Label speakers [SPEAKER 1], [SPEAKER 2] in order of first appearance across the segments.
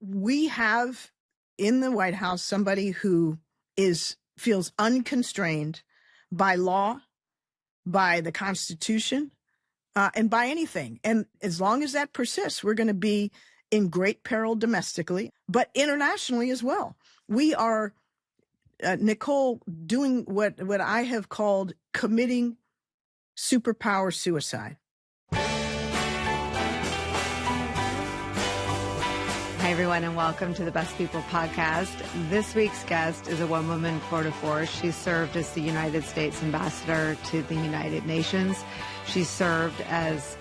[SPEAKER 1] we have in the White House somebody who feels unconstrained by law, by the Constitution, and by anything. And as long as that persists, we're going to be in great peril domestically, but internationally as well. We are, Nicole, doing what I have called committing superpower suicide.
[SPEAKER 2] Hi, everyone, and welcome to the Best People podcast. This week's guest is a one-woman tour de force. She served as the United States ambassador to the United Nations. She served as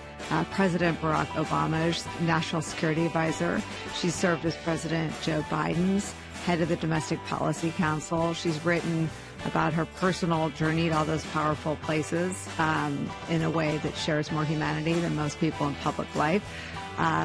[SPEAKER 2] President Barack Obama's national security advisor. She served as President Joe Biden's head of the Domestic Policy Council. She's written about her personal journey to all those powerful places in a way that shares more humanity than most people in public life.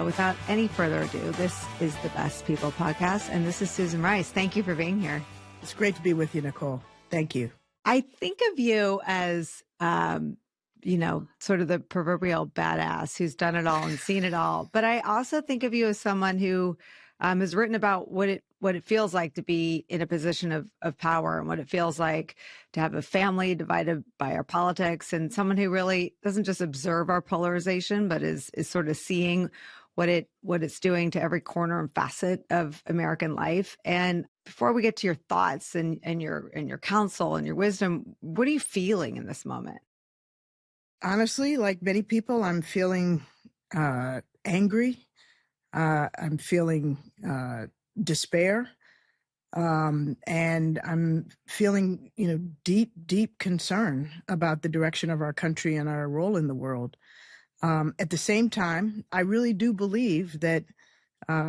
[SPEAKER 2] Without any further ado, this is the Best People podcast, and this is Susan Rice. Thank you for being here.
[SPEAKER 1] It's great to be with you, Nicole. Thank you.
[SPEAKER 2] I think of you as, sort of the proverbial badass who's done it all and seen it all. But I also think of you as someone who has written about what it feels like to be in a position of power and what it feels like to have a family divided by our politics, and someone who really doesn't just observe our polarization, but is sort of seeing what it's doing to every corner and facet of American life. And before we get to your thoughts and your counsel and your wisdom, what are you feeling in this moment?
[SPEAKER 1] Honestly, like many people, I'm feeling angry. I'm feeling despair. And I'm feeling, deep concern about the direction of our country and our role in the world. At the same time, I really do believe that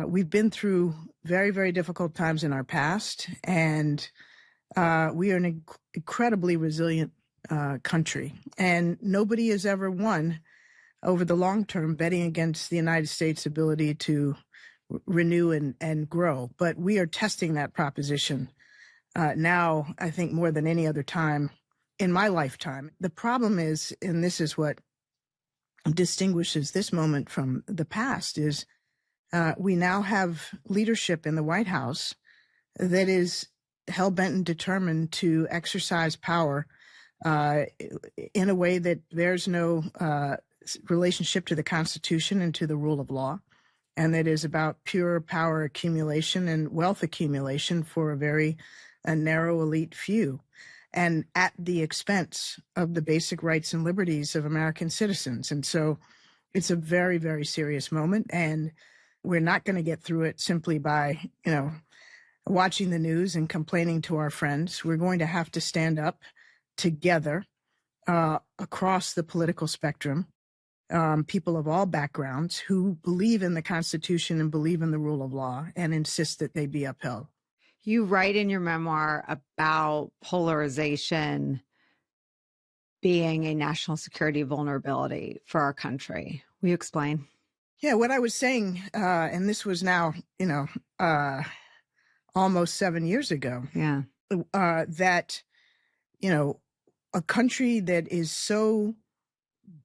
[SPEAKER 1] we've been through very, very difficult times in our past, and we are an incredibly resilient country. And nobody has ever won over the long term betting against the United States' ability to renew and grow. But we are testing that proposition now, I think, more than any other time in my lifetime. The problem is, and this is what distinguishes this moment from the past, is we now have leadership in the White House that is hell-bent and determined to exercise power in a way that there's no relationship to the Constitution and to the rule of law, and that is about pure power accumulation and wealth accumulation for a very narrow elite few, and at the expense of the basic rights and liberties of American citizens. And so it's a very, very serious moment, and we're not going to get through it simply by, watching the news and complaining to our friends. We're going to have to stand up together across the political spectrum, people of all backgrounds who believe in the Constitution and believe in the rule of law and insist that they be upheld.
[SPEAKER 2] You write in your memoir about polarization being a national security vulnerability for our country. Will you explain?
[SPEAKER 1] Yeah, what I was saying, and this was now, almost 7 years ago.
[SPEAKER 2] Yeah.
[SPEAKER 1] That, a country that is so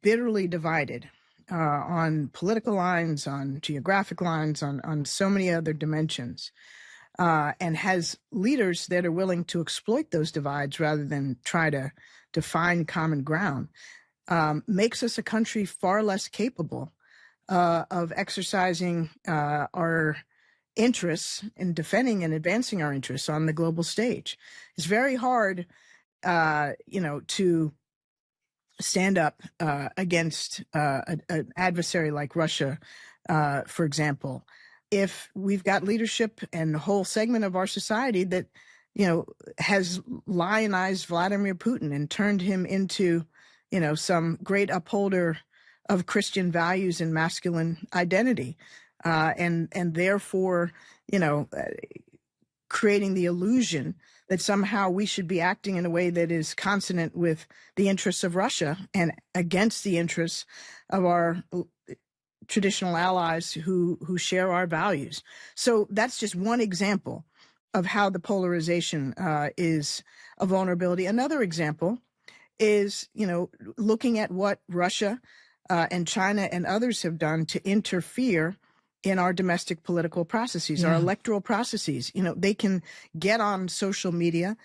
[SPEAKER 1] bitterly divided on political lines, on geographic lines, on so many other dimensions, and has leaders that are willing to exploit those divides rather than try to find common ground, makes us a country far less capable of exercising our interests in defending and advancing our interests on the global stage. It's very hard, to stand up against an adversary like Russia, for example, if we've got leadership and a whole segment of our society that, has lionized Vladimir Putin and turned him into, some great upholder of Christian values and masculine identity, and therefore, creating the illusion that somehow we should be acting in a way that is consonant with the interests of Russia and against the interests of our traditional allies who share our values. So that's just one example of how the polarization is a vulnerability. Another example is, looking at what Russia and China and others have done to interfere in our domestic political processes, our electoral processes. They can get on social media,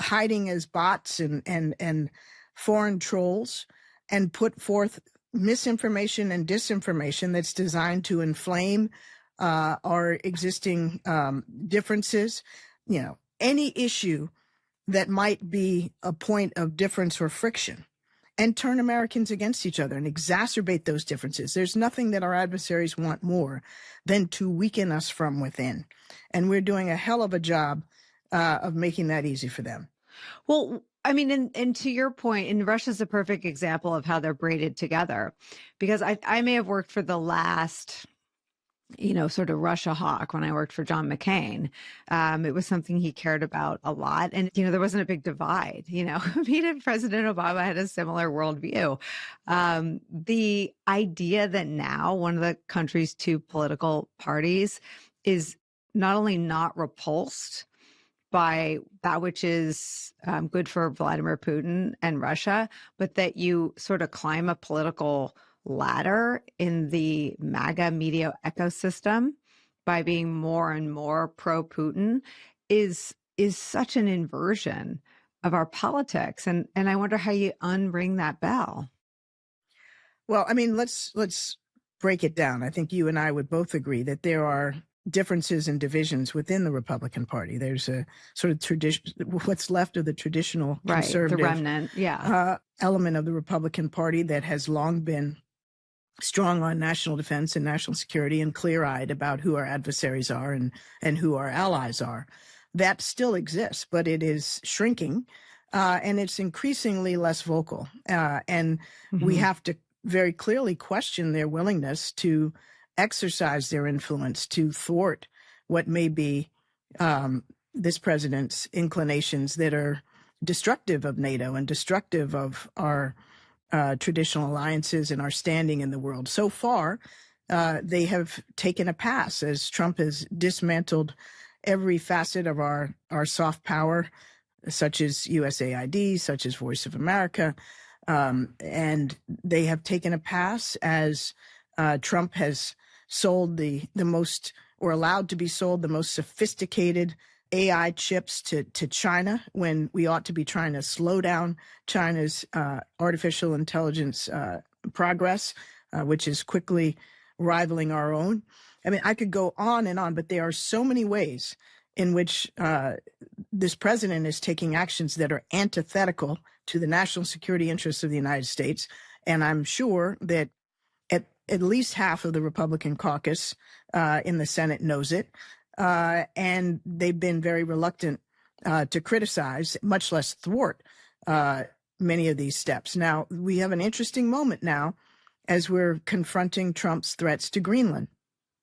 [SPEAKER 1] hiding as bots and foreign trolls, and put forth misinformation and disinformation that's designed to inflame our existing differences. Any issue that might be a point of difference or friction, and turn Americans against each other and exacerbate those differences. There's nothing that our adversaries want more than to weaken us from within. And we're doing a hell of a job of making that easy for them.
[SPEAKER 2] Well, I mean, and to your point, and Russia's a perfect example of how they're braided together, because I may have worked for the last, sort of Russia hawk when I worked for John McCain. It was something he cared about a lot. And, there wasn't a big divide, me and President Obama had a similar worldview. The idea that now one of the country's two political parties is not only not repulsed by that which is good for Vladimir Putin and Russia, but that you sort of climb a political ladder in the MAGA media ecosystem by being more and more pro-Putin is such an inversion of our politics. And I wonder how you unring that bell.
[SPEAKER 1] Well, I mean, let's break it down. I think you and I would both agree that there are differences and divisions within the Republican Party. There's a sort of tradition, what's left of the traditional conservative,
[SPEAKER 2] the remnant,
[SPEAKER 1] element of the Republican Party that has long been strong on national defense and national security and clear-eyed about who our adversaries are and who our allies are. That still exists, but it is shrinking, and it's increasingly less vocal. And we have to very clearly question their willingness to exercise their influence to thwart what may be this president's inclinations that are destructive of NATO and destructive of our traditional alliances and our standing in the world. So far, they have taken a pass as Trump has dismantled every facet of our soft power, such as USAID, such as Voice of America. And they have taken a pass as Trump has sold the most, or allowed to be sold, the most sophisticated AI chips to China, when we ought to be trying to slow down China's artificial intelligence progress, which is quickly rivaling our own. I mean, I could go on and on, but there are so many ways in which this president is taking actions that are antithetical to the national security interests of the United States. And I'm sure that at least half of the Republican caucus in the Senate knows it. And they've been very reluctant to criticize, much less thwart, many of these steps. Now, we have an interesting moment now as we're confronting Trump's threats to Greenland.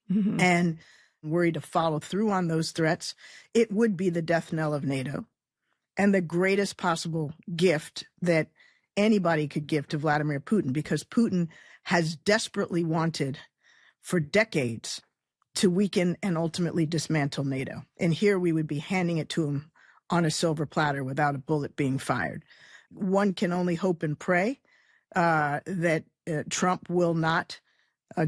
[SPEAKER 1] And worried to follow through on those threats. It would be the death knell of NATO and the greatest possible gift that anybody could give to Vladimir Putin, because Putin has desperately wanted for decades to weaken and ultimately dismantle NATO. And here we would be handing it to him on a silver platter without a bullet being fired. One can only hope and pray that Trump will not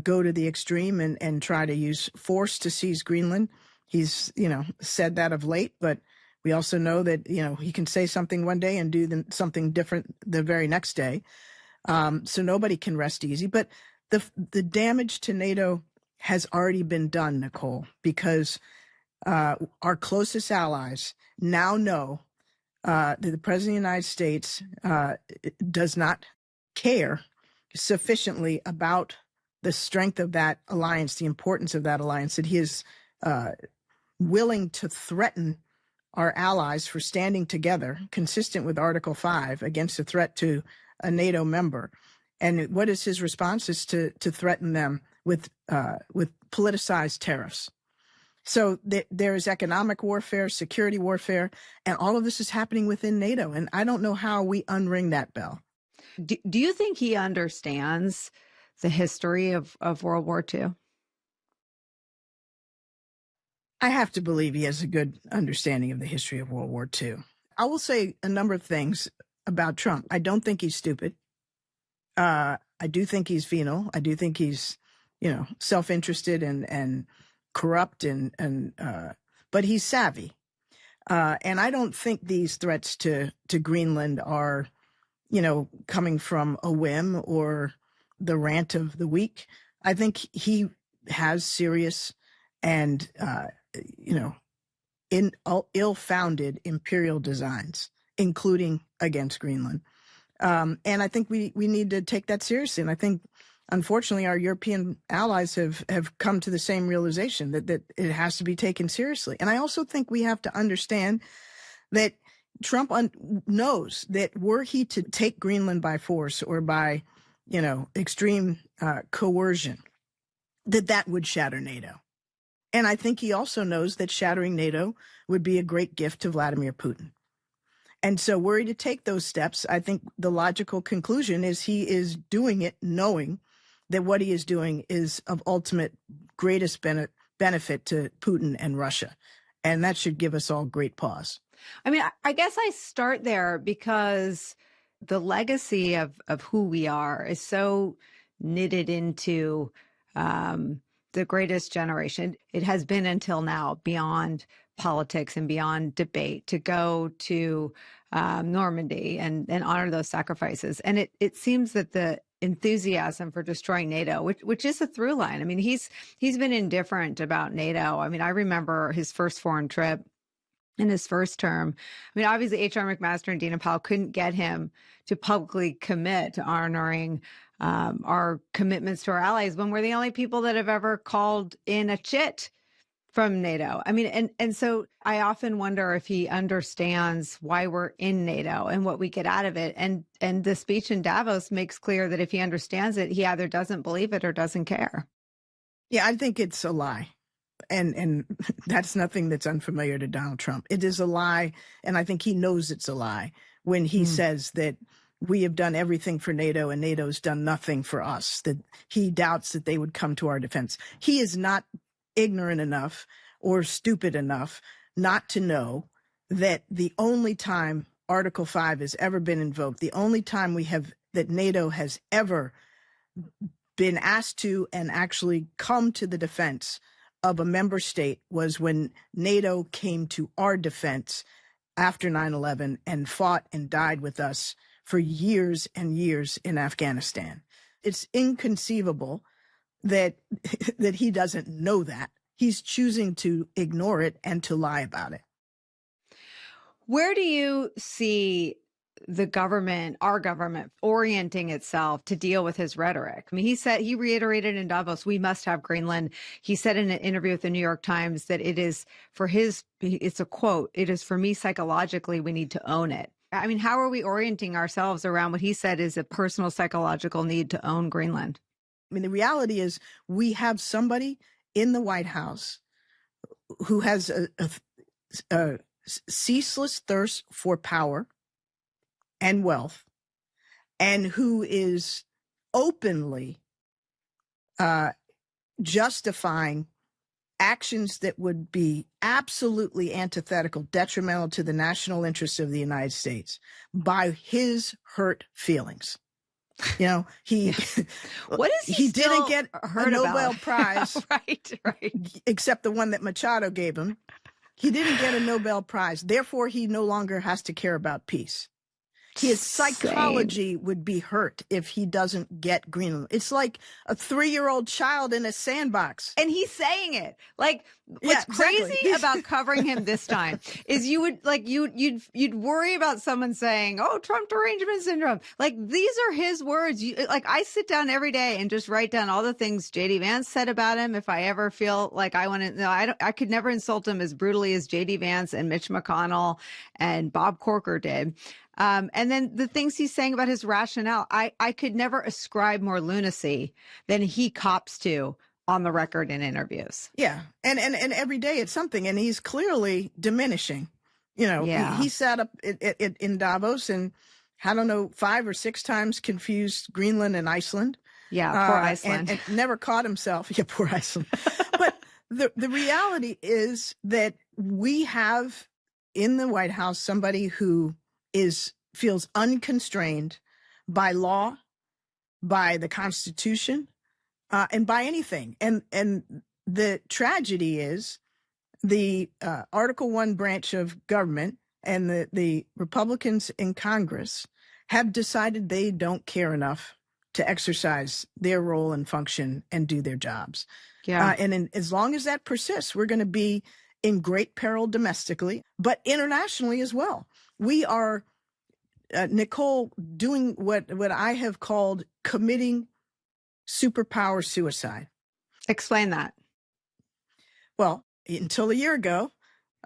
[SPEAKER 1] go to the extreme and try to use force to seize Greenland. He's, said that of late, but we also know that, he can say something one day and do something different the very next day. So nobody can rest easy. But the damage to NATO has already been done, Nicole, because our closest allies now know that the President of the United States does not care sufficiently about the strength of that alliance, the importance of that alliance, that he is willing to threaten our allies for standing together, consistent with Article 5, against a threat to a NATO member. And what is his response? Is to threaten them with politicized tariffs. So there is economic warfare, security warfare, and all of this is happening within NATO. And I don't know how we unring that bell.
[SPEAKER 2] Do you think he understands the history of World War II?
[SPEAKER 1] I have to believe he has a good understanding of the history of World War II. I will say a number of things about Trump. I don't think he's stupid. I do think he's venal. I do think he's, self-interested and corrupt but he's savvy. And I don't think these threats to Greenland are, coming from a whim or the rant of the week. I think he has serious and, ill-founded imperial designs, including against Greenland. And I think we need to take that seriously. And I think, unfortunately, our European allies have come to the same realization that it has to be taken seriously. And I also think we have to understand that Trump knows that were he to take Greenland by force or by, extreme coercion, that would shatter NATO. And I think he also knows that shattering NATO would be a great gift to Vladimir Putin. And so were he to take those steps, I think the logical conclusion is he is doing it knowing that what he is doing is of ultimate greatest benefit to Putin and Russia. And that should give us all great pause.
[SPEAKER 2] I mean, I guess I start there because the legacy of who we are is so knitted into the greatest generation. It has been until now beyond politics and beyond debate to go to Normandy and honor those sacrifices. And it seems that the enthusiasm for destroying NATO, which is a through line. I mean, he's been indifferent about NATO. I mean, I remember his first foreign trip in his first term. I mean, obviously, H.R. McMaster and Dina Powell couldn't get him to publicly commit to honoring our commitments to our allies when we're the only people that have ever called in a chit from NATO. I mean, and so I often wonder if he understands why we're in NATO and what we get out of it. And the speech in Davos makes clear that if he understands it, he either doesn't believe it or doesn't care.
[SPEAKER 1] Yeah, I think it's a lie. And that's nothing that's unfamiliar to Donald Trump. It is a lie, and I think he knows it's a lie when he says that we have done everything for NATO and NATO's done nothing for us, that he doubts that they would come to our defense. He is not ignorant enough or stupid enough not to know that the only time Article 5 has ever been invoked, the only time that NATO has ever been asked to and actually come to the defense of a member state was when NATO came to our defense after 9/11 and fought and died with us for years and years in Afghanistan. It's inconceivable that he doesn't know that. He's choosing to ignore it and to lie about it.
[SPEAKER 2] Where do you see the government, our government, orienting itself to deal with his rhetoric? I mean, he reiterated in Davos, we must have Greenland. He said in an interview with the New York Times that it's a quote, it is for me psychologically, we need to own it. I mean, how are we orienting ourselves around what he said is a personal psychological need to own Greenland?
[SPEAKER 1] I mean, the reality is we have somebody in the White House who has a ceaseless thirst for power and wealth, and who is openly justifying actions that would be absolutely antithetical, detrimental to the national interests of the United States by his hurt feelings. He
[SPEAKER 2] what is
[SPEAKER 1] he didn't get a Nobel
[SPEAKER 2] about?
[SPEAKER 1] Prize,
[SPEAKER 2] right,
[SPEAKER 1] except the one that Machado gave him. He didn't get a Nobel Prize. Therefore, he no longer has to care about peace. His psychology would be hurt if he doesn't get Greenland. It's like a 3-year-old child in a sandbox.
[SPEAKER 2] And he's saying it. Like, what's crazy about covering him this time is you'd worry about someone saying, "Oh, Trump derangement syndrome." Like, these are his words. I sit down every day and just write down all the things JD Vance said about him. If I ever feel like I could never insult him as brutally as JD Vance and Mitch McConnell and Bob Corker did. And then the things he's saying about his rationale, I could never ascribe more lunacy than he cops to on the record in interviews.
[SPEAKER 1] Yeah. And every day it's something, and he's clearly diminishing. He sat up in Davos and, I don't know, 5 or 6 times confused Greenland and Iceland.
[SPEAKER 2] Yeah, poor Iceland.
[SPEAKER 1] And never caught himself. Yeah, poor Iceland. But the reality is that we have in the White House somebody who feels unconstrained by law, by the Constitution, and buy anything. And the tragedy is the Article 1 branch of government and the Republicans in Congress have decided they don't care enough to exercise their role and function and do their jobs.
[SPEAKER 2] Yeah.
[SPEAKER 1] As long as that persists, we're going to be in great peril domestically, but internationally as well. We are, Nicole, doing what I have called committing superpower suicide.
[SPEAKER 2] Explain that.
[SPEAKER 1] Well, until a year ago,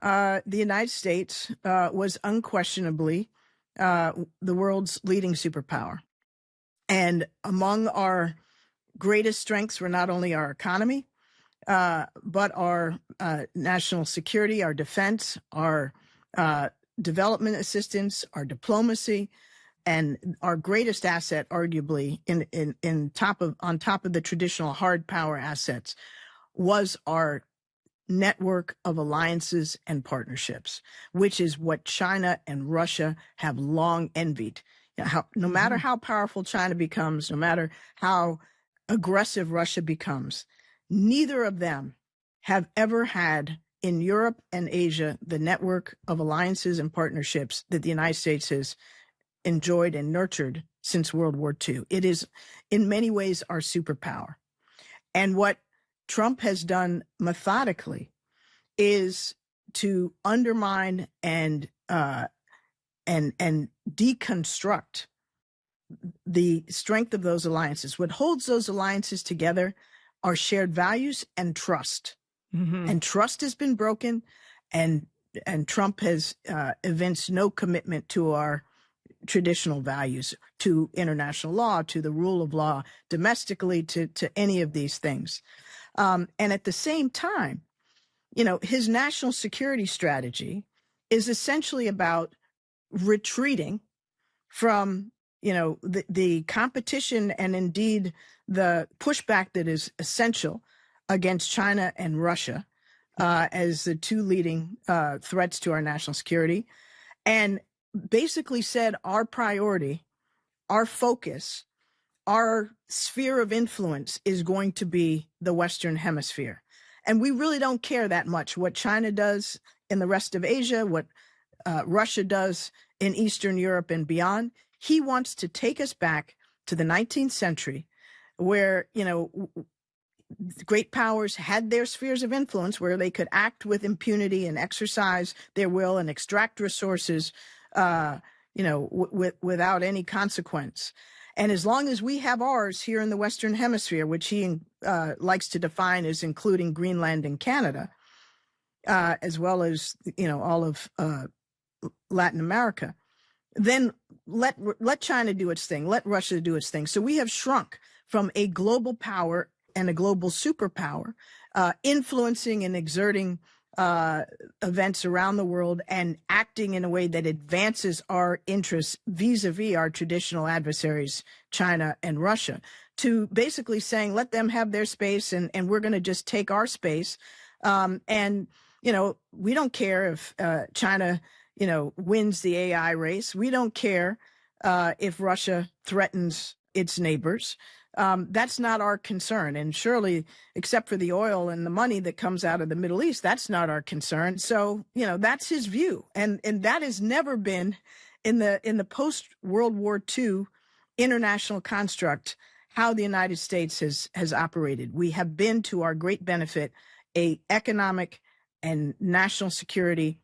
[SPEAKER 1] the United States was unquestionably the world's leading superpower. And among our greatest strengths were not only our economy, but our national security, our defense, our development assistance, our diplomacy, and our greatest asset, arguably, on top of the traditional hard power assets, was our network of alliances and partnerships, which is what China and Russia have long envied. No matter how powerful China becomes, no matter how aggressive Russia becomes, neither of them have ever had in Europe and Asia the network of alliances and partnerships that the United States has enjoyed and nurtured since World War II. It is in many ways our superpower. And what Trump has done methodically is to undermine and deconstruct the strength of those alliances. What holds those alliances together are shared values and trust. Mm-hmm. And trust has been broken, and Trump has evinced no commitment to our traditional values, to international law, to the rule of law, domestically, to any of these things. And at the same time, his national security strategy is essentially about retreating from, the competition and indeed the pushback that is essential against China and Russia as the two leading threats to our national security, and basically said our priority, our focus, our sphere of influence is going to be the Western Hemisphere. And we really don't care that much what China does in the rest of Asia, what Russia does in Eastern Europe and beyond. He wants to take us back to the 19th century where, great powers had their spheres of influence where they could act with impunity and exercise their will and extract resources, without any consequence. And as long as we have ours here in the Western Hemisphere, which he likes to define as including Greenland and Canada, as well as, all of Latin America, then let China do its thing, let Russia do its thing. So we have shrunk from a global power and a global superpower, influencing and exerting events around the world and acting in a way that advances our interests vis-a-vis our traditional adversaries, China and Russia, to basically saying, let them have their space and we're going to just take our space. And, we don't care if China, wins the AI race. We don't care if Russia threatens its neighbors. That's not our concern. And surely, except for the oil and the money that comes out of the Middle East, that's not our concern. So, that's his view. And that has never been in the post-World War II international construct how the United States has operated. We have been, to our great benefit, a economic and national security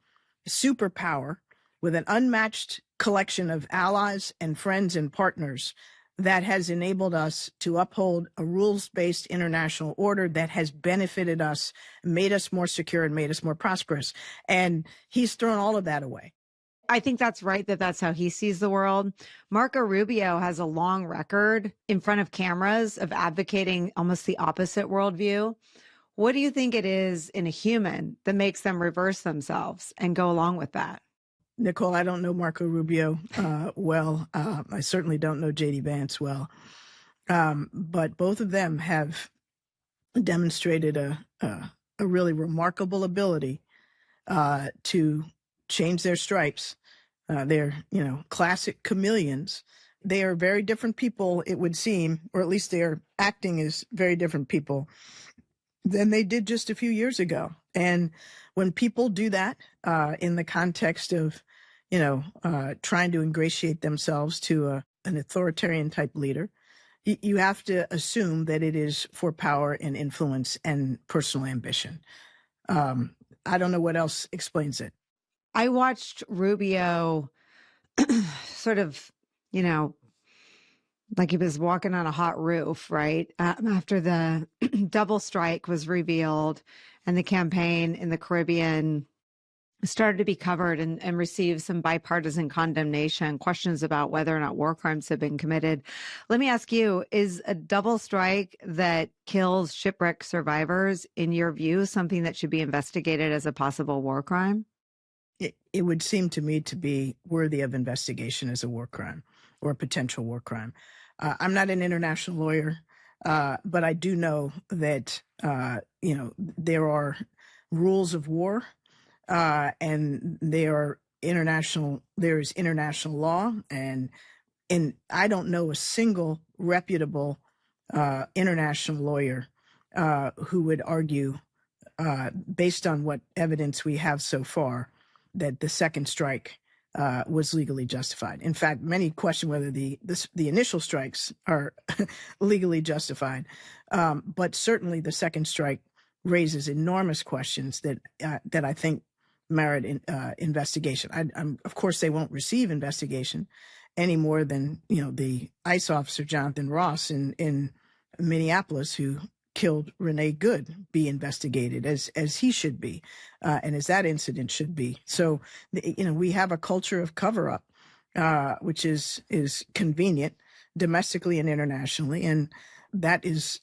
[SPEAKER 1] superpower with an unmatched collection of allies and friends and partners that has enabled us to uphold a rules-based international order that has benefited us, made us more secure, and made us more prosperous. And he's thrown all of that away.
[SPEAKER 2] I think that's right, that's how he sees the world. Marco Rubio has a long record in front of cameras of advocating almost the opposite worldview. What do you think it is in a human that makes them reverse themselves and go along with that?
[SPEAKER 1] Nicole, I don't know Marco Rubio well. I certainly don't know J.D. Vance well. But both of them have demonstrated a really remarkable ability to change their stripes. They're, classic chameleons They are very different people, it would seem, or at least they're acting as very different people than they did just a few years ago. And when people do that in the context of, trying to ingratiate themselves to an authoritarian type leader, you have to assume that it is for power and influence and personal ambition. I don't know what else explains it.
[SPEAKER 2] I watched Rubio sort of, like he was walking on a hot roof, right? After the double strike was revealed and the campaign in the Caribbean started to be covered and receive some bipartisan condemnation, questions about whether or not war crimes have been committed. Let me ask you, is a double strike that kills shipwreck survivors, in your view, something that should be investigated as a possible war crime?
[SPEAKER 1] It would seem to me to be worthy of investigation as a war crime or a potential war crime. I'm not an international lawyer, but I do know that, there are rules of war. And there is international law, and I don't know a single reputable international lawyer who would argue, based on what evidence we have so far, that the second strike was legally justified. In fact, many question whether the initial strikes are legally justified, but certainly the second strike raises enormous questions that I think merit investigation. Of course, they won't receive investigation any more than the ICE officer Jonathan Ross in Minneapolis, who killed Renee Good, be investigated as he should be, and as that incident should be. So we have a culture of cover up, which is convenient domestically and internationally, and that is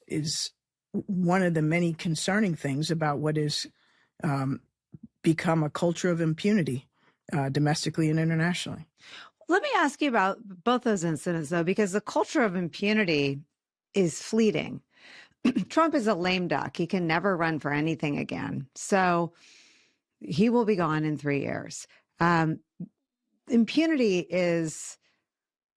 [SPEAKER 1] one of the many concerning things about what is become a culture of impunity domestically and internationally.
[SPEAKER 2] Let me ask you about both those incidents, though, because the culture of impunity is fleeting. Trump is a lame duck. He can never run for anything again. So he will be gone in 3 years. Impunity is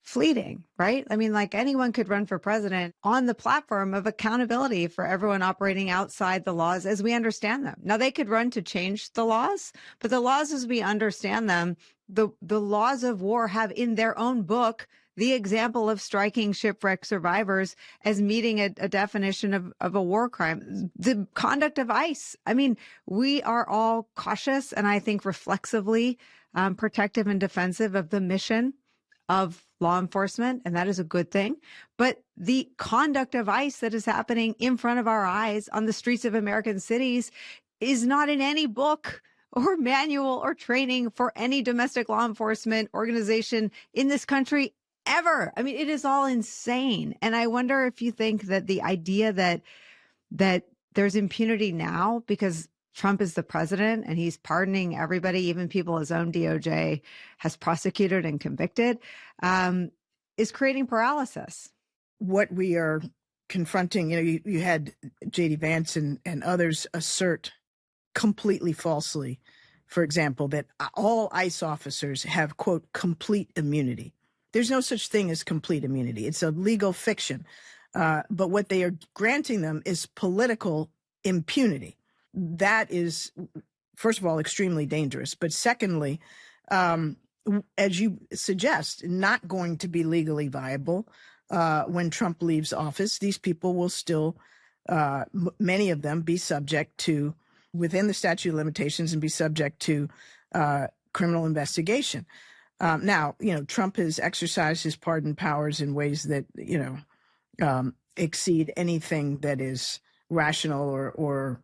[SPEAKER 2] fleeting, right? I mean, like, anyone could run for president on the platform of accountability for everyone operating outside the laws as we understand them. Now, they could run to change the laws, but the laws as we understand them, the laws of war have in their own book the example of striking shipwreck survivors as meeting a definition of a war crime. The conduct of ICE. I mean, we are all cautious and I think reflexively protective and defensive of the mission of law enforcement, and that is a good thing. But the conduct of ICE that is happening in front of our eyes on the streets of American cities is not in any book or manual or training for any domestic law enforcement organization in this country ever. I mean, it is all insane. And I wonder if you think that the idea that there's impunity now because Trump is the president and he's pardoning everybody, even people his own DOJ has prosecuted and convicted, is creating paralysis.
[SPEAKER 1] What we are confronting, you had J.D. Vance and others assert completely falsely, for example, that all ICE officers have, quote, complete immunity. There's no such thing as complete immunity. It's a legal fiction. But what they are granting them is political impunity. That is, first of all, extremely dangerous. But secondly, as you suggest, not going to be legally viable when Trump leaves office. These people will still, many of them, be subject to, within the statute of limitations, and be subject to criminal investigation. Now, Trump has exercised his pardon powers in ways that, exceed anything that is rational or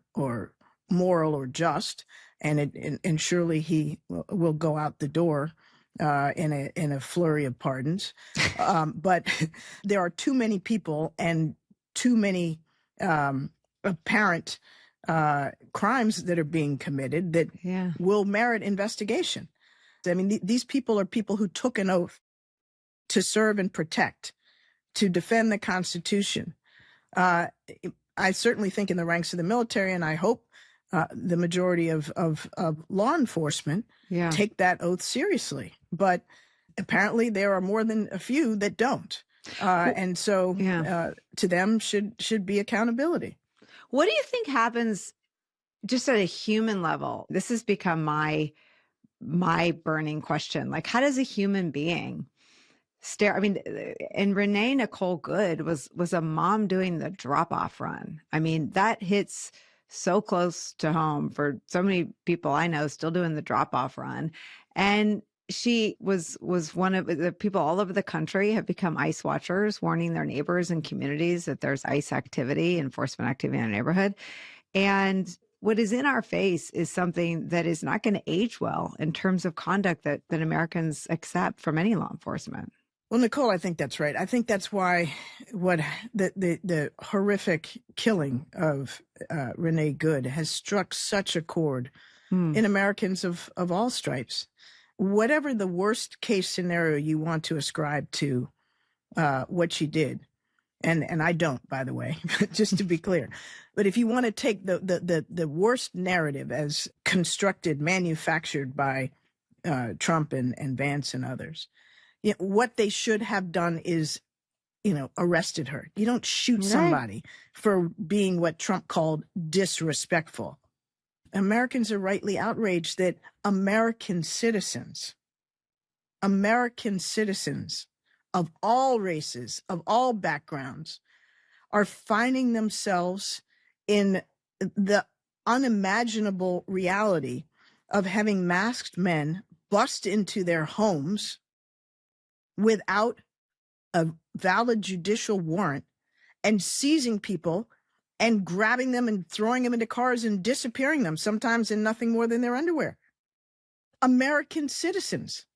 [SPEAKER 1] moral or just, and surely he will go out the door in a flurry of pardons. But there are too many people and too many apparent crimes that are being committed that will merit investigation. I mean, these people are people who took an oath to serve and protect, to defend the Constitution. I certainly think in the ranks of the military, and I hope the majority of law enforcement take that oath seriously. But Apparently, there are more than a few that don't. And so to them should be accountability.
[SPEAKER 2] What do you think happens just at a human level? This has become my burning question. Like, how does a human being stare? I mean, and Renee Nicole Good was a mom doing the drop-off run. I mean, that hits so close to home for so many people I know still doing the drop-off run. And she was one of the people all over the country have become ICE watchers, warning their neighbors and communities that there's ICE activity, enforcement activity in their neighborhood. And what is in our face is something that is not going to age well in terms of conduct that Americans accept from any law enforcement.
[SPEAKER 1] Well, Nicole, I think that's right. I think that's why the horrific killing of Renee Good has struck such a chord in Americans of all stripes. Whatever the worst case scenario you want to ascribe to what she did, and I don't, by the way, just to be clear. But if you want to take the worst narrative as constructed, manufactured by Trump and Vance and others, what they should have done is, arrested her. You don't shoot somebody for being what Trump called disrespectful. Americans are rightly outraged that American citizens of all races, of all backgrounds, are finding themselves in the unimaginable reality of having masked men bust into their homes without a valid judicial warrant and seizing people and grabbing them and throwing them into cars and disappearing them, sometimes in nothing more than their underwear. American citizens.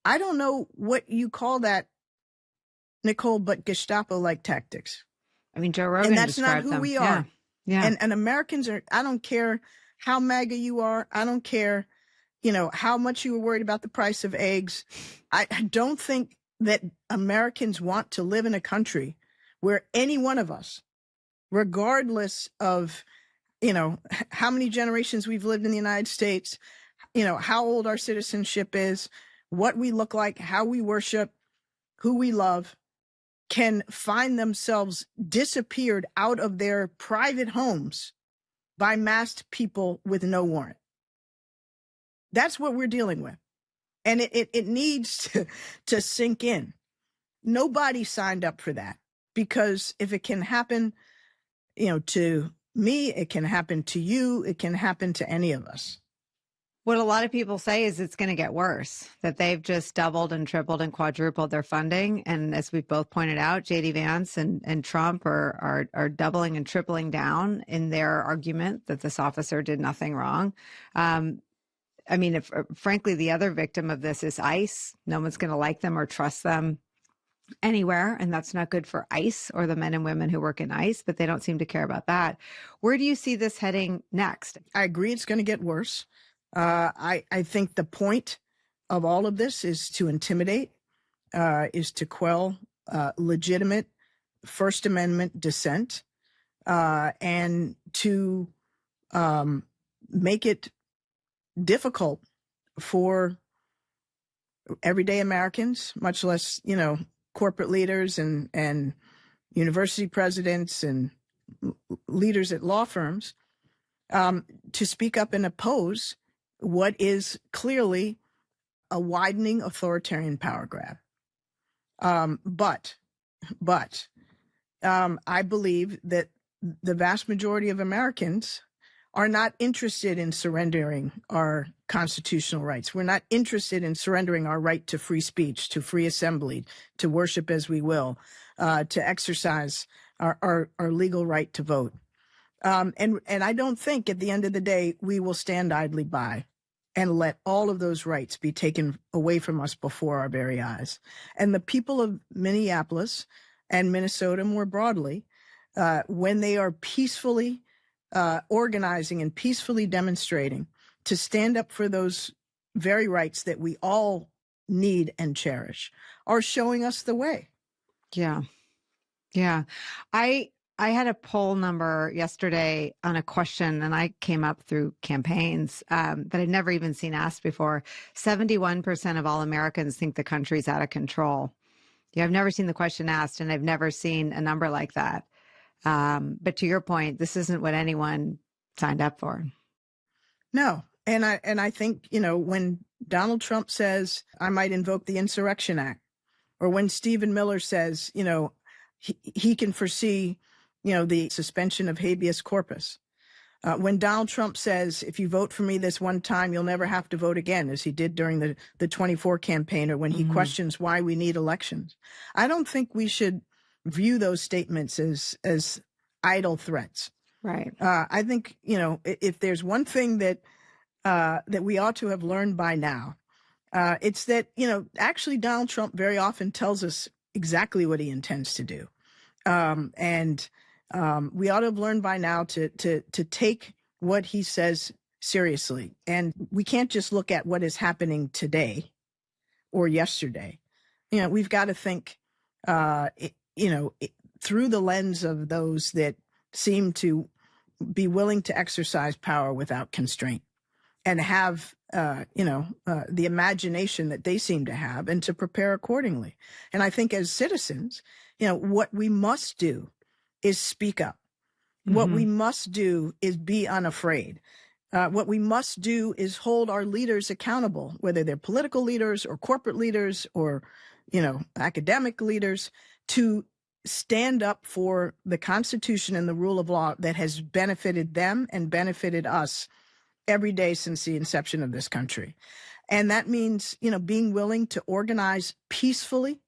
[SPEAKER 1] I don't know what you call that, Nicole, but Gestapo-like tactics.
[SPEAKER 2] I mean, Joe Rogan
[SPEAKER 1] and that's not who
[SPEAKER 2] them.
[SPEAKER 1] we are.
[SPEAKER 2] Yeah.
[SPEAKER 1] And Americans are, I don't care how MAGA you are. I don't care, how much you were worried about the price of eggs. I don't think that Americans want to live in a country where any one of us, regardless of, how many generations we've lived in the United States, how old our citizenship is, what we look like, how we worship, who we love, can find themselves disappeared out of their private homes by masked people with no warrant. That's what we're dealing with. And it needs to sink in. Nobody signed up for that, because if it can happen, to me, it can happen to you, it can happen to any of us.
[SPEAKER 2] What a lot of people say is it's going to get worse, that they've just doubled and tripled and quadrupled their funding. And as we've both pointed out, J.D. Vance and Trump are doubling and tripling down in their argument that this officer did nothing wrong. I mean, frankly, the other victim of this is ICE. No one's going to like them or trust them anywhere. And that's not good for ICE or the men and women who work in ICE, but they don't seem to care about that. Where do you see this heading next?
[SPEAKER 1] I agree it's going to get worse. I think the point of all of this is to intimidate, is to quell legitimate First Amendment dissent, and to make it difficult for everyday Americans, much less, corporate leaders and university presidents and leaders at law firms, to speak up and oppose what is clearly a widening authoritarian power grab. But I believe that the vast majority of Americans are not interested in surrendering our constitutional rights. We're not interested in surrendering our right to free speech, to free assembly, to worship as we will, to exercise our legal right to vote. And I don't think at the end of the day, we will stand idly by and let all of those rights be taken away from us before our very eyes. And the people of Minneapolis and Minnesota more broadly, when they are peacefully organizing and peacefully demonstrating to stand up for those very rights that we all need and cherish, are showing us the way.
[SPEAKER 2] Yeah. Yeah. I I had a poll number yesterday on a question, and I came up through campaigns that I'd never even seen asked before. 71% of all Americans think the country's out of control. Yeah, I've never seen the question asked, and I've never seen a number like that. But to your point, this isn't what anyone signed up for.
[SPEAKER 1] No. And I think, when Donald Trump says, I might invoke the Insurrection Act, or when Stephen Miller says, he can foresee, the suspension of habeas corpus. When Donald Trump says, if you vote for me this one time, you'll never have to vote again, as he did during the 24 campaign, or when he questions why we need elections. I don't think we should view those statements as idle threats.
[SPEAKER 2] Right.
[SPEAKER 1] I think, if there's one thing that we ought to have learned by now, it's that, actually Donald Trump very often tells us exactly what he intends to do. And we ought to have learned by now to take what he says seriously. And we can't just look at what is happening today or yesterday. We've got to think, through the lens of those that seem to be willing to exercise power without constraint, and have, the imagination that they seem to have, and to prepare accordingly. And I think as citizens, what we must do is speak up. What we must do is be unafraid. What we must do is hold our leaders accountable, whether they're political leaders or corporate leaders or, academic leaders, to stand up for the Constitution and the rule of law that has benefited them and benefited us every day since the inception of this country. And that means, being willing to organize peacefully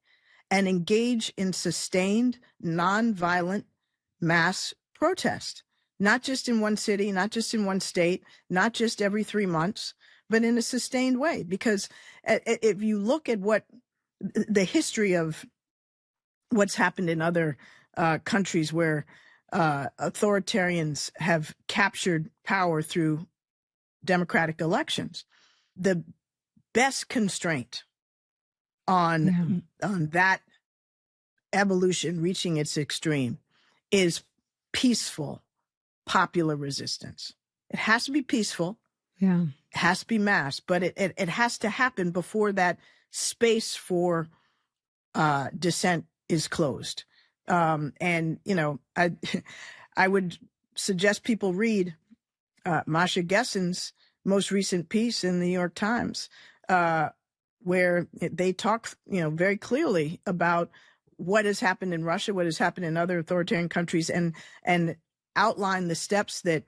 [SPEAKER 1] and engage in sustained, nonviolent mass protest, not just in one city, not just in one state, not just every 3 months, but in a sustained way. Because if you look at what the history of what's happened in other countries where authoritarians have captured power through democratic elections, the best constraint on that evolution reaching its extreme is peaceful popular resistance. It has to be peaceful.
[SPEAKER 2] Yeah.
[SPEAKER 1] It has to be mass, but it has to happen before that space for dissent is closed. And, I would suggest people read Masha Gessen's most recent piece in the New York Times, where they talk, very clearly about what has happened in Russia, what has happened in other authoritarian countries, and outline the steps that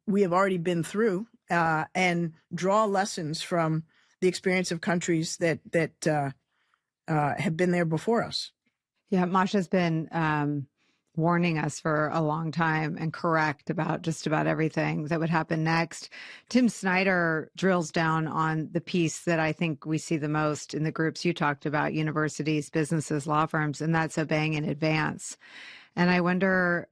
[SPEAKER 1] we have already been through, and draw lessons from the experience of countries that have been there before us.
[SPEAKER 2] Yeah, Masha's been warning us for a long time and correct about just about everything that would happen next. Tim Snyder drills down on the piece that I think we see the most in the groups you talked about, universities, businesses, law firms, and that's obeying in advance. And I wonder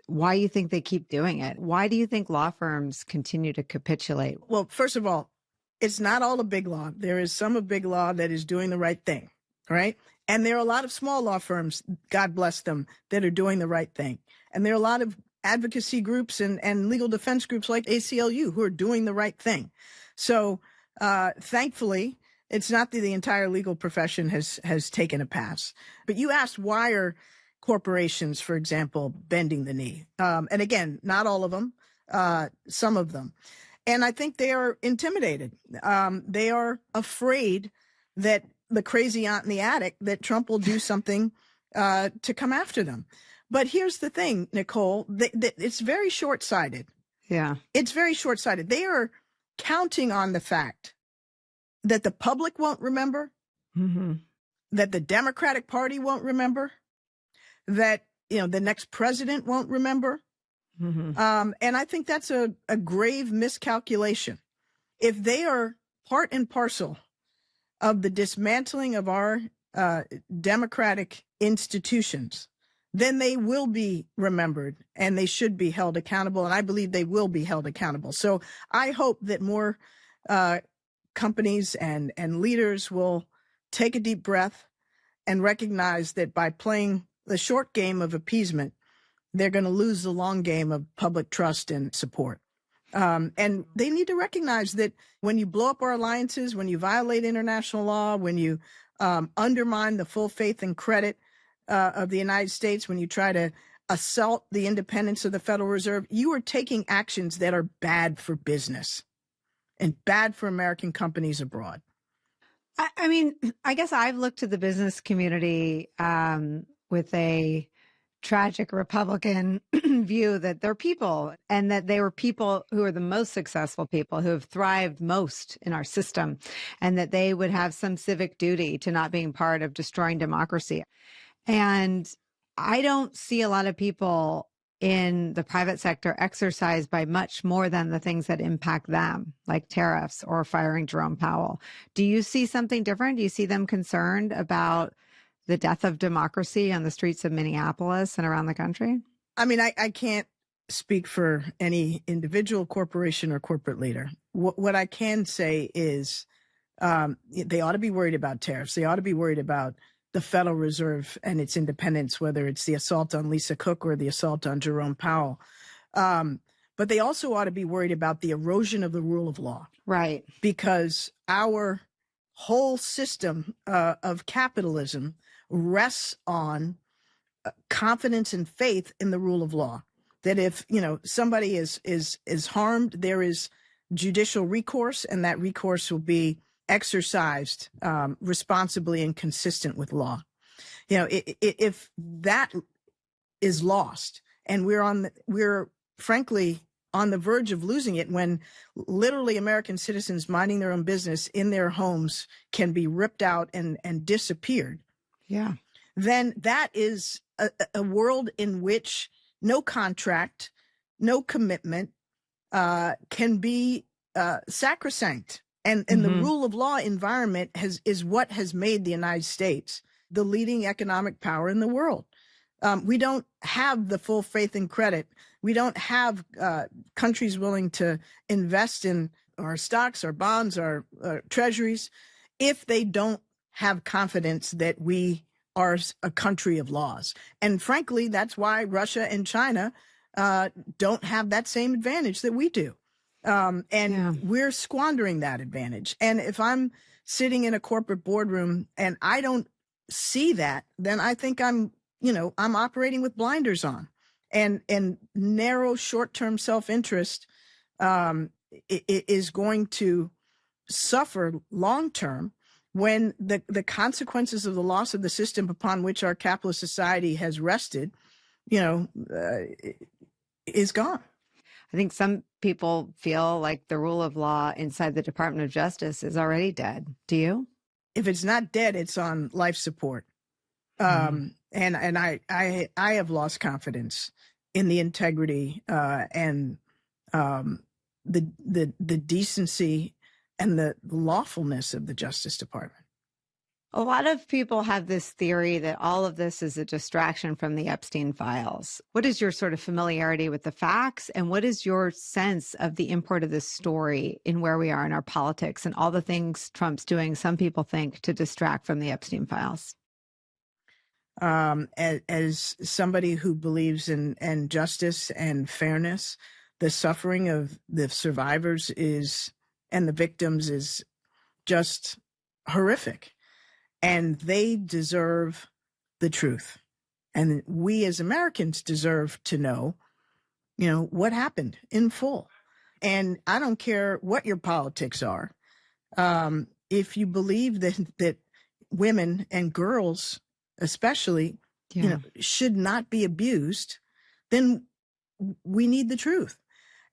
[SPEAKER 2] why you think they keep doing it. Why do you think law firms continue to capitulate?
[SPEAKER 1] Well, first of all, it's not all of big law. There is some of big law that is doing the right thing, right? And there are a lot of small law firms, God bless them, that are doing the right thing. And there are a lot of advocacy groups and legal defense groups like ACLU who are doing the right thing. So thankfully, it's not that the entire legal profession has taken a pass. But you asked, why are corporations, for example, bending the knee? And again, not all of them, some of them. And I think they are intimidated. They are afraid that the crazy aunt in the attic, that Trump will do something to come after them. But here's the thing, Nicole, it's very short-sighted.
[SPEAKER 2] Yeah.
[SPEAKER 1] It's very short-sighted. They are counting on the fact that the public won't remember, that the Democratic Party won't remember, that, the next president won't remember. And I think that's a grave miscalculation. If they are part and parcel of the dismantling of our democratic institutions, then they will be remembered and they should be held accountable. And I believe they will be held accountable. So I hope that more companies and leaders will take a deep breath and recognize that by playing the short game of appeasement, they're going to lose the long game of public trust and support. And they need to recognize that when you blow up our alliances, when you violate international law, when you undermine the full faith and credit of the United States, when you try to assault the independence of the Federal Reserve, you are taking actions that are bad for business and bad for American companies abroad.
[SPEAKER 2] I mean, I guess I've looked to the business community with a tragic Republican view that they're people and that they were people who are the most successful people who have thrived most in our system, and that they would have some civic duty to not being part of destroying democracy. And I don't see a lot of people in the private sector exercised by much more than the things that impact them, like tariffs or firing Jerome Powell. Do you see something different? Do you see them concerned about the death of democracy on the streets of Minneapolis and around the country?
[SPEAKER 1] I mean, I can't speak for any individual corporation or corporate leader. What I can say is they ought to be worried about tariffs. They ought to be worried about the Federal Reserve and its independence, whether it's the assault on Lisa Cook or the assault on Jerome Powell. But they also ought to be worried about the erosion of the rule of law.
[SPEAKER 2] Right.
[SPEAKER 1] Because our whole system of capitalism rests on confidence and faith in the rule of law. That if, somebody is harmed, there is judicial recourse, and that recourse will be exercised responsibly and consistent with law. If that is lost, and we're frankly on the verge of losing it, when literally American citizens minding their own business in their homes can be ripped out and disappeared.
[SPEAKER 2] Yeah.
[SPEAKER 1] Then that is a world in which no contract, no commitment can be sacrosanct. And the rule of law environment is what has made the United States the leading economic power in the world. We don't have the full faith and credit. We don't have countries willing to invest in our stocks, our bonds, our treasuries, if they don't have confidence that we are a country of laws. And frankly, that's why Russia and China don't have that same advantage that we do. We're squandering that advantage. And if I'm sitting in a corporate boardroom and I don't see that, then I think I'm operating with blinders on, and narrow short-term self-interest is going to suffer long-term when the consequences of the loss of the system upon which our capitalist society has rested, is gone.
[SPEAKER 2] I think some people feel like the rule of law inside the Department of Justice is already dead. Do you?
[SPEAKER 1] If it's not dead, it's on life support. And I have lost confidence in the integrity and the decency and the lawfulness of the Justice Department.
[SPEAKER 2] A lot of people have this theory that all of this is a distraction from the Epstein files. What is your sort of familiarity with the facts, and what is your sense of the import of this story in where we are in our politics and all the things Trump's doing, some people think, to distract from the Epstein files?
[SPEAKER 1] As somebody who believes in justice and fairness, the suffering of the survivors and the victims is just horrific. And they deserve the truth. And we as Americans deserve to know, what happened in full. And I don't care what your politics are. If you believe that women and girls especially, should not be abused, then we need the truth.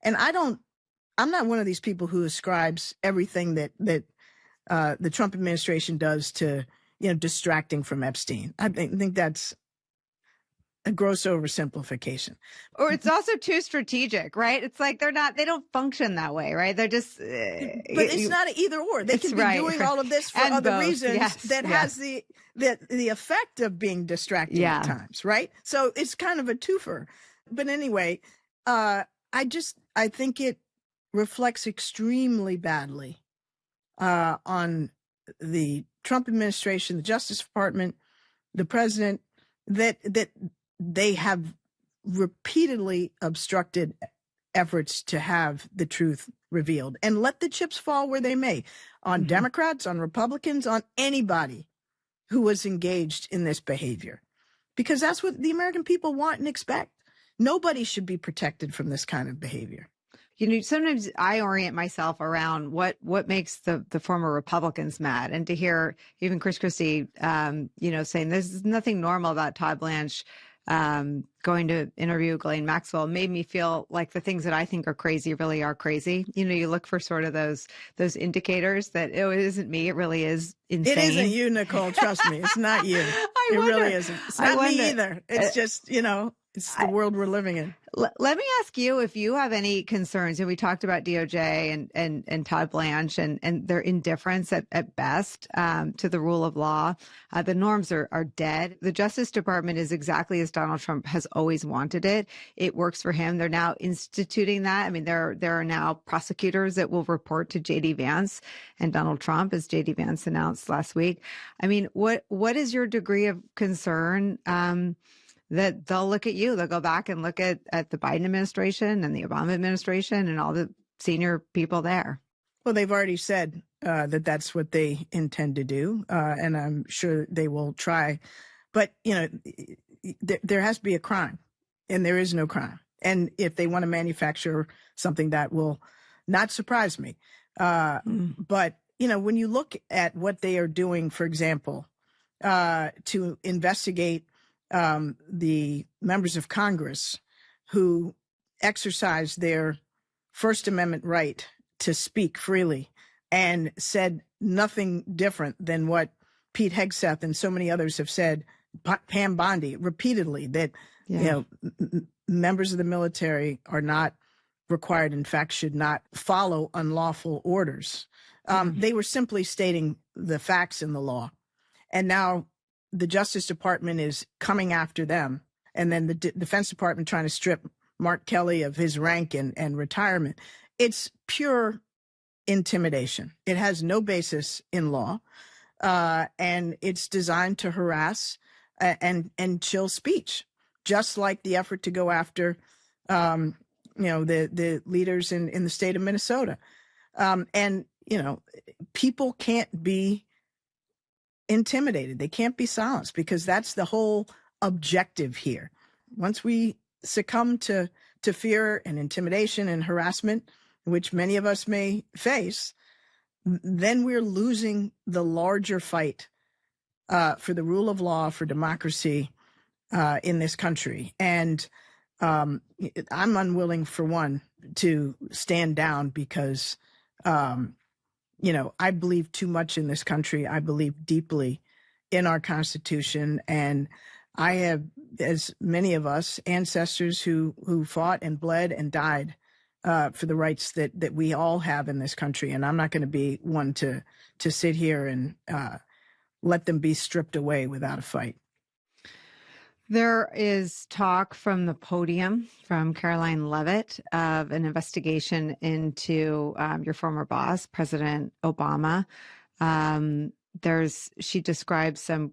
[SPEAKER 1] And I'm not one of these people who ascribes everything that the Trump administration does to, distracting from Epstein. I think that's a gross oversimplification.
[SPEAKER 2] Or it's also too strategic, right? It's like they don't function that way, right? They're just.
[SPEAKER 1] But it's not an either or. They can be doing all of this for other both reasons has the effect of being distracting at times, right? So it's kind of a twofer. But anyway, I think it reflects extremely badly on the Trump administration, the Justice Department, the president, that they have repeatedly obstructed efforts to have the truth revealed, and let the chips fall where they may, on Democrats, on Republicans, on anybody who was engaged in this behavior, because that's what the American people want and expect. Nobody should be protected from this kind of behavior.
[SPEAKER 2] Sometimes I orient myself around what makes the former Republicans mad, and to hear even Chris Christie, saying there's nothing normal about Todd Blanche going to interview Ghislaine Maxwell made me feel like the things that I think are crazy really are crazy. You look for sort of those indicators that, oh, it isn't me. It really is insane.
[SPEAKER 1] It isn't you, Nicole. Trust me. It's not you. It really isn't. It's not me either. It's just, it's the world we're living in.
[SPEAKER 2] Let me ask you if you have any concerns. And we talked about DOJ and Todd Blanche and their indifference at best to the rule of law. The norms are dead. The Justice Department is exactly as Donald Trump has always wanted it. It works for him. They're now instituting that. I mean, there are now prosecutors that will report to J.D. Vance and Donald Trump, as J.D. Vance announced last week. I mean, what is your degree of concern that they'll look at you? They'll go back and look at the Biden administration and the Obama administration and all the senior people there.
[SPEAKER 1] Well, they've already said that that's what they intend to do, and I'm sure they will try. But, there has to be a crime, and there is no crime. And if they want to manufacture something, that will not surprise me. But, when you look at what they are doing, for example, to investigate the members of Congress who exercised their First Amendment right to speak freely and said nothing different than what Pete Hegseth and so many others have said, Pam Bondi repeatedly, that members of the military are not required, in fact, should not follow unlawful orders. They were simply stating the facts in the law. And now the Justice Department is coming after them. And then the Defense Department trying to strip Mark Kelly of his rank and retirement. It's pure intimidation. It has no basis in law. And it's designed to harass and chill speech, just like the effort to go after, the leaders in the state of Minnesota. People can't be intimidated. They can't be silenced, because that's the whole objective here. Once we succumb to fear and intimidation and harassment, which many of us may face, then we're losing the larger fight for the rule of law, for democracy in this country. And I'm unwilling, for one, to stand down, because I believe too much in this country. I believe deeply in our Constitution. And I have, as many of us, ancestors who fought and bled and died for the rights that we all have in this country. And I'm not going to be one to sit here and let them be stripped away without a fight.
[SPEAKER 2] There is talk from the podium from Caroline Leavitt of an investigation into your former boss, President Obama. She describes some,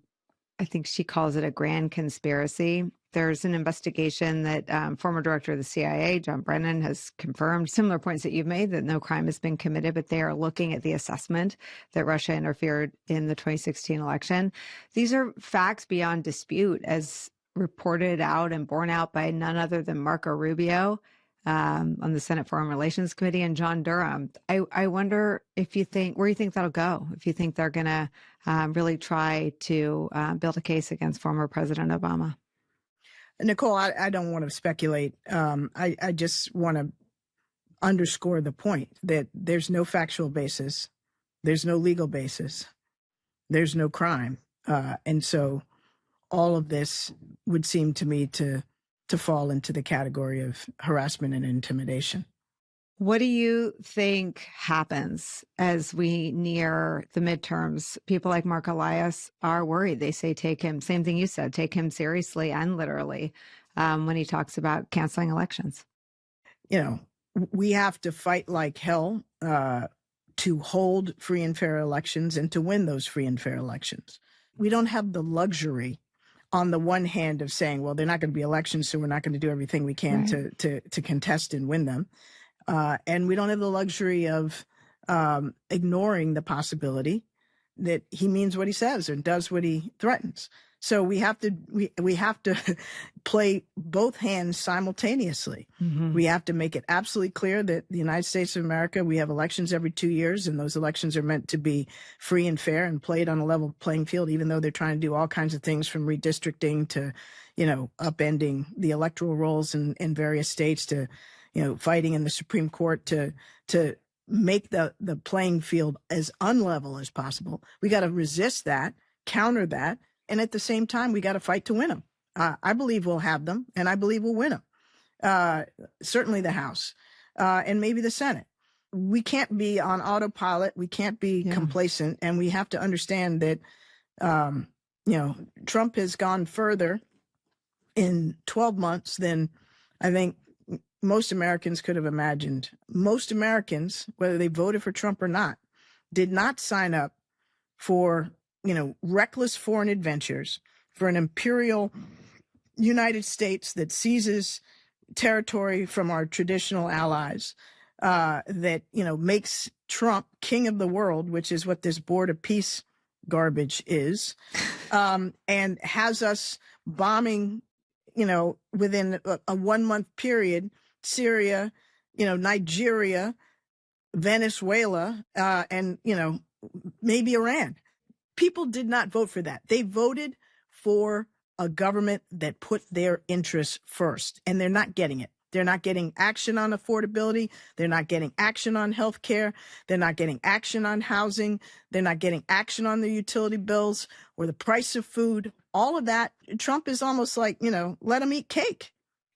[SPEAKER 2] I think she calls it a grand conspiracy. There's an investigation that former director of the CIA, John Brennan, has confirmed similar points that you've made, that no crime has been committed, but they are looking at the assessment that Russia interfered in the 2016 election. These are facts beyond dispute, as reported out and borne out by none other than Marco Rubio on the Senate Foreign Relations Committee, and John Durham. I wonder if you think, where you think that'll go, if you think they're going to really try to build a case against former President Obama.
[SPEAKER 1] Nicole, I don't want to speculate. I just want to underscore the point that there's no factual basis. There's no legal basis. There's no crime. And so all of this would seem to me to fall into the category of harassment and intimidation.
[SPEAKER 2] What do you think happens as we near the midterms? People like Mark Elias are worried. They say take him, same thing you said, take him seriously and literally when he talks about canceling elections.
[SPEAKER 1] We have to fight like hell to hold free and fair elections and to win those free and fair elections. We don't have the luxury on the one hand of saying, well, they're not going to be elections, so we're not going to do everything we can to contest and win them. And we don't have the luxury of ignoring the possibility that he means what he says and does what he threatens. So we have to play both hands simultaneously.
[SPEAKER 2] Mm-hmm.
[SPEAKER 1] We have to make it absolutely clear that the United States of America, we have elections every 2 years, and those elections are meant to be free and fair and played on a level playing field, even though they're trying to do all kinds of things from redistricting to, upending the electoral rolls in various states to, fighting in the Supreme Court to make the playing field as unlevel as possible. We got to resist that, counter that. And at the same time, we got to fight to win them. I believe we'll have them, and I believe we'll win them. Certainly the House and maybe the Senate. We can't be on autopilot. We can't be complacent. And we have to understand that, Trump has gone further in 12 months than I think most Americans could have imagined. Most Americans, whether they voted for Trump or not, did not sign up for reckless foreign adventures, for an imperial United States that seizes territory from our traditional allies, that, makes Trump king of the world, which is what this Board of Peace garbage is, and has us bombing, within a 1 month period, Syria, Nigeria, Venezuela, and, maybe Iran. People did not vote for that. They voted for a government that put their interests first, and they're not getting it. They're not getting action on affordability. They're not getting action on health care. They're not getting action on housing. They're not getting action on the utility bills or the price of food. All of that, Trump is almost like, let him eat cake.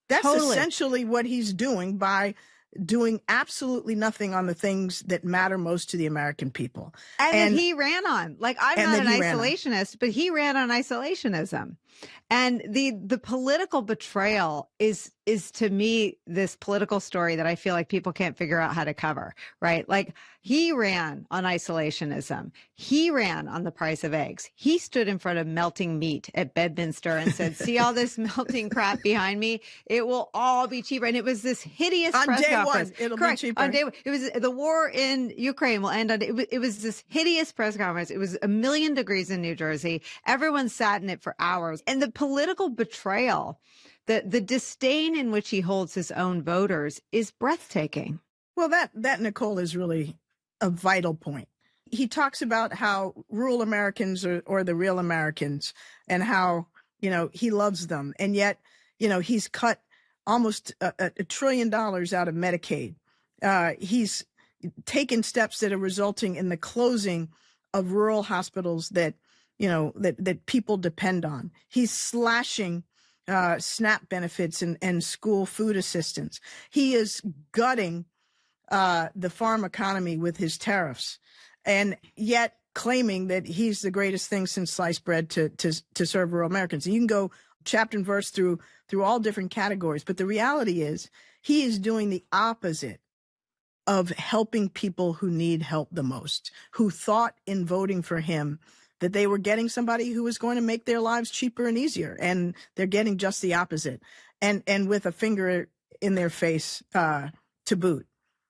[SPEAKER 1] That's essentially what he's doing by doing absolutely nothing on the things that matter most to the American people.
[SPEAKER 2] And that he ran on. Like, I'm not an isolationist, but he ran on isolationism. And the political betrayal is to me this political story that I feel like people can't figure out how to cover, right? Like, he ran on isolationism. He ran on the price of eggs. He stood in front of melting meat at Bedminster and said, see all this melting crap behind me? It will all be cheaper. And it was this hideous press conference.
[SPEAKER 1] It'll be cheaper.
[SPEAKER 2] On day one. It was the war in Ukraine will end on it was this hideous press conference. It was 1,000,000 degrees in New Jersey. Everyone sat in it for hours. And the political betrayal, the disdain in which he holds his own voters is breathtaking.
[SPEAKER 1] Well, that Nicole is really a vital point. He talks about how rural Americans or the real Americans and how, he loves them. And yet, he's cut almost $1 trillion out of Medicaid. He's taken steps that are resulting in the closing of rural hospitals that people depend on. He's slashing SNAP benefits and school food assistance. He is gutting the farm economy with his tariffs, and yet claiming that he's the greatest thing since sliced bread to serve rural Americans. And you can go chapter and verse through all different categories, but the reality is he is doing the opposite of helping people who need help the most, who thought in voting for him that they were getting somebody who was going to make their lives cheaper and easier. And they're getting just the opposite, and with a finger in their face to boot.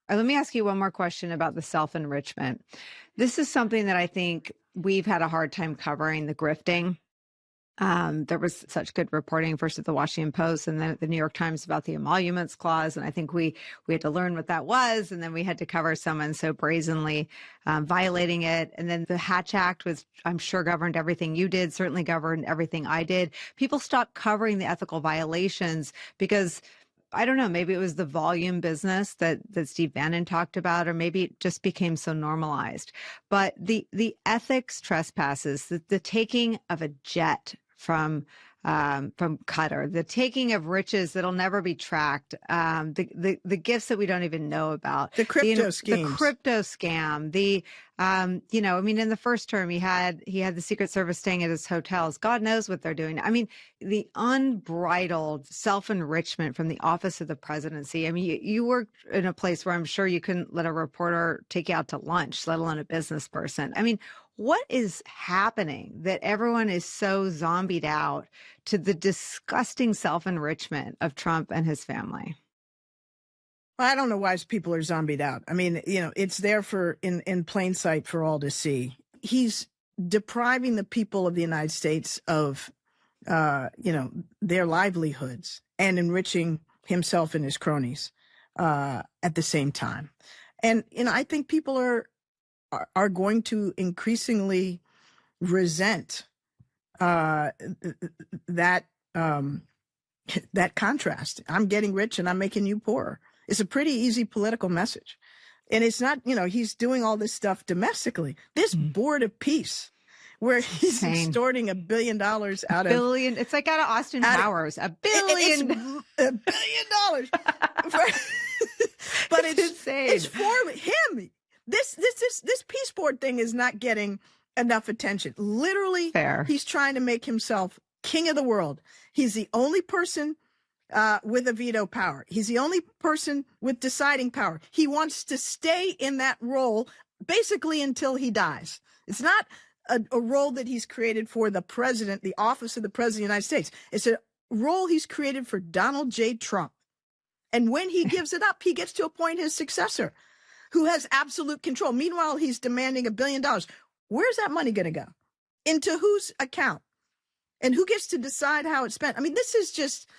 [SPEAKER 2] Let me ask you one more question about the self-enrichment. This is something that I think we've had a hard time covering, the grifting. There was such good reporting first at the Washington Post and then at the New York Times about the emoluments clause. And I think we had to learn what that was. And then we had to cover someone so brazenly violating it. And then the Hatch Act was, I'm sure, governed everything you did, certainly governed everything I did. People stopped covering the ethical violations because, I don't know, maybe it was the volume business that Steve Bannon talked about, or maybe it just became so normalized. But the ethics trespasses, the taking of a jet from Qatar, the taking of riches that'll never be tracked, the gifts that we don't even know about,
[SPEAKER 1] the crypto schemes,
[SPEAKER 2] the crypto scam, in the first term he had the Secret Service staying at his hotels. God knows what they're doing. I mean, the unbridled self-enrichment from the office of the presidency. I mean, you worked in a place where I'm sure you couldn't let a reporter take you out to lunch, let alone a business person. I mean, What is happening that everyone is so zombied out to the disgusting self-enrichment of Trump and his family?
[SPEAKER 1] Well, I don't know why people are zombied out. I mean, it's there in plain sight for all to see. He's depriving the people of the United States of, their livelihoods and enriching himself and his cronies at the same time. And, I think people are going to increasingly resent that contrast. I'm getting rich and I'm making you poorer. It's a pretty easy political message. And it's not, he's doing all this stuff domestically. This board of peace where he's extorting $1 billion out of
[SPEAKER 2] it's like out of Austin Powers, $1 billion.
[SPEAKER 1] $1 billion. But it's insane. It's for him. This peace board thing is not getting enough attention. Literally, He's trying to make himself king of the world. He's the only person with a veto power. He's the only person with deciding power. He wants to stay in that role basically until he dies. It's not a role that he's created for the president, the office of the president of the United States. It's a role he's created for Donald J. Trump. And when he gives it up, he gets to appoint his successor who has absolute control. Meanwhile, he's demanding $1 billion. Where's that money going to go? Into whose account? And who gets to decide how it's spent? I mean, this is just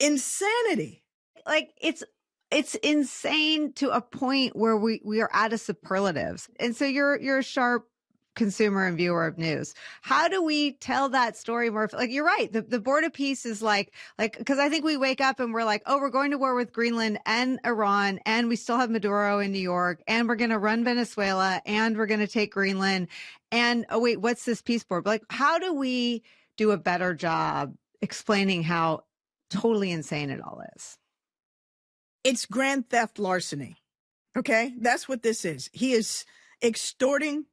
[SPEAKER 1] insanity.
[SPEAKER 2] Like it's insane to a point where we are out of superlatives. And so you're a sharp consumer and viewer of news. How do we tell that story more? Like, you're right. The Board of Peace is like, because I think we wake up and we're like, oh, we're going to war with Greenland and Iran, and we still have Maduro in New York, and we're going to run Venezuela, and we're going to take Greenland. And oh, wait, what's this peace board? Like, how do we do a better job explaining how totally insane it all is?
[SPEAKER 1] It's grand theft larceny. Okay. That's what this is. He is extorting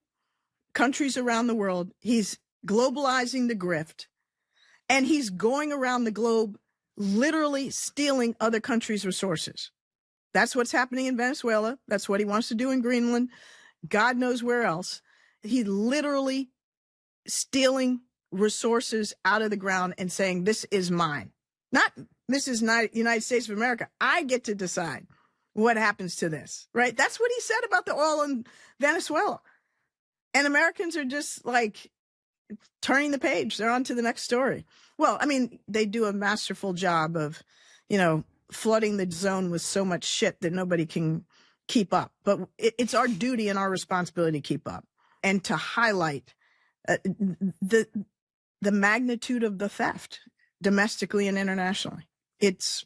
[SPEAKER 1] countries around the world. He's globalizing the grift, and he's going around the globe literally stealing other countries' resources. That's what's happening in Venezuela. That's what he wants to do in Greenland. God knows where else. He's literally stealing resources out of the ground and saying, this is mine. Not, this is not United States of America. I get to decide what happens to this, right? That's what he said about the oil in Venezuela. And Americans are just like turning the page. They're on to the next story. Well, I mean, they do a masterful job of, flooding the zone with so much shit that nobody can keep up. But it's our duty and our responsibility to keep up and to highlight the magnitude of the theft domestically and internationally. It's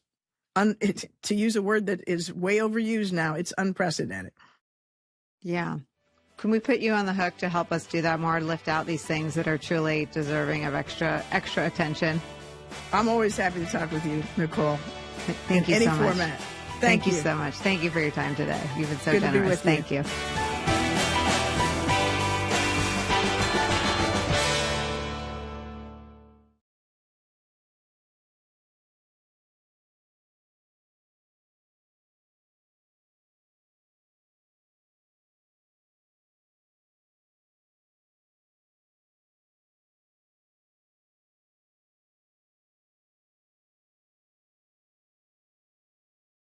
[SPEAKER 1] to use a word that is way overused now, it's unprecedented.
[SPEAKER 2] Yeah. Can we put you on the hook to help us do that more, lift out these things that are truly deserving of extra attention?
[SPEAKER 1] I'm always happy to talk with you, Nicole.
[SPEAKER 2] Thank you so much.
[SPEAKER 1] In any format.
[SPEAKER 2] Thank you so much. Thank you for your time today. You've been so
[SPEAKER 1] Good
[SPEAKER 2] generous.
[SPEAKER 1] To be with
[SPEAKER 2] Thank
[SPEAKER 1] you.
[SPEAKER 2] you.